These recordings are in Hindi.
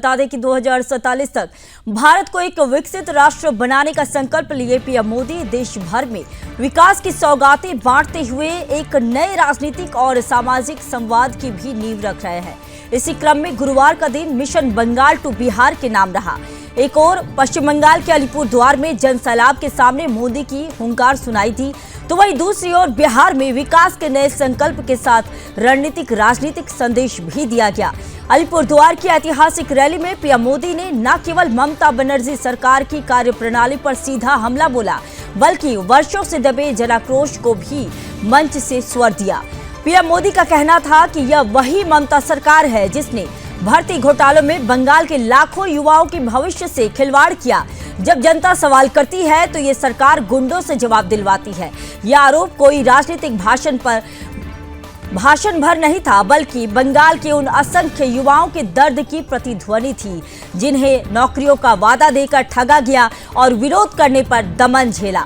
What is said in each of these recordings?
बता दें कि 2047 तक भारत को एक विकसित राष्ट्र बनाने का संकल्प लिए पीएम मोदी देश भर में विकास की सौगातें बांटते हुए एक नए राजनीतिक और सामाजिक संवाद की भी नींव रख रहे हैं। इसी क्रम में गुरुवार का दिन मिशन बंगाल टू बिहार के नाम रहा। एक और पश्चिम बंगाल के अलीपुरद्वार में जन सैलाब के सामने मोदी की हुंकार सुनाई थी, तो वहीं दूसरी ओर बिहार में विकास के नए संकल्प के साथ रणनीतिक राजनीतिक संदेश भी दिया गया। अलीपुरद्वार की ऐतिहासिक रैली में पीएम मोदी ने न केवल ममता बनर्जी सरकार की कार्यप्रणाली पर सीधा हमला बोला, बल्कि वर्षों से दबे जनाक्रोश को भी मंच से स्वर दिया। पीएम मोदी का कहना था कि यह वही ममता सरकार है जिसने भर्ती घोटालों में बंगाल के लाखों युवाओं के भविष्य से खिलवाड़ किया। जब जनता सवाल करती है तो ये सरकार गुंडों से जवाब दिलवाती है। यह आरोप कोई राजनीतिक भाषण भर नहीं था, बल्कि बंगाल के उन असंख्य युवाओं के दर्द की प्रतिध्वनि थी जिन्हें नौकरियों का वादा देकर ठगा गया और विरोध करने पर दमन झेला।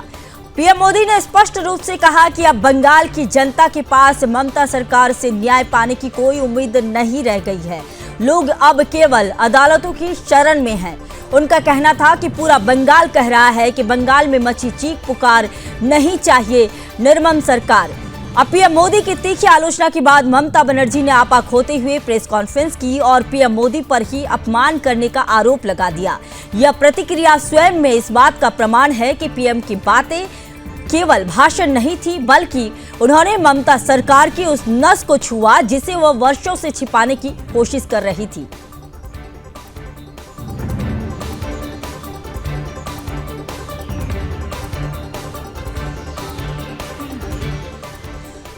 पीएम मोदी ने स्पष्ट रूप से कहा कि अब बंगाल की जनता के पास ममता सरकार से न्याय पाने की कोई उम्मीद नहीं रह गई है। लोग अब केवल अदालतों की शरण में हैं। उनका कहना था कि पूरा बंगाल कह रहा है कि बंगाल में मची चीख पुकार, नहीं चाहिए निर्मम सरकार। अब पीएम मोदी की तीखी आलोचना के बाद ममता बनर्जी ने आपा खोते हुए प्रेस कॉन्फ्रेंस की और पीएम मोदी पर ही अपमान करने का आरोप लगा दिया। यह प्रतिक्रिया स्वयं में इस बात का प्रमाण है कि पीएम की बातें केवल भाषण नहीं थी, बल्कि उन्होंने ममता सरकार की उस नस को छुआ जिसे वह वर्षों से छिपाने की कोशिश कर रही थी।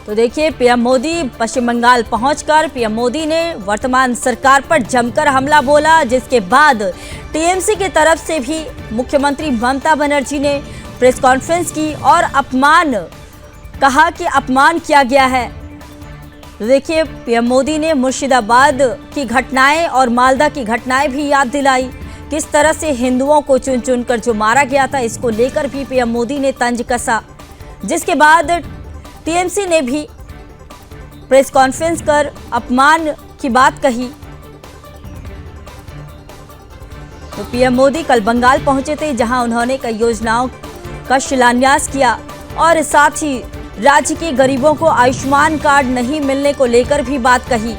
तो देखिए, पीएम मोदी पश्चिम बंगाल पहुंचकर पीएम मोदी ने वर्तमान सरकार पर जमकर हमला बोला, जिसके बाद टीएमसी की तरफ से भी मुख्यमंत्री ममता बनर्जी ने प्रेस कॉन्फ्रेंस की और कहा कि अपमान किया गया है। देखिए, पीएम मोदी ने मुर्शिदाबाद की घटनाएं और मालदा की घटनाएं भी याद दिलाई। किस तरह से हिंदुओं को चुन चुन कर जो मारा गया था, इसको लेकर भी पीएम मोदी ने तंज कसा, जिसके बाद टीएमसी ने भी प्रेस कॉन्फ्रेंस कर अपमान की बात कही। तो पीएम मोदी कल बंगाल पहुंचे थे, जहां उन्होंने कई योजनाओं का शिलान्यास किया और साथ ही राज्य के गरीबों को आयुष्मान कार्ड नहीं मिलने को लेकर भी बात कही।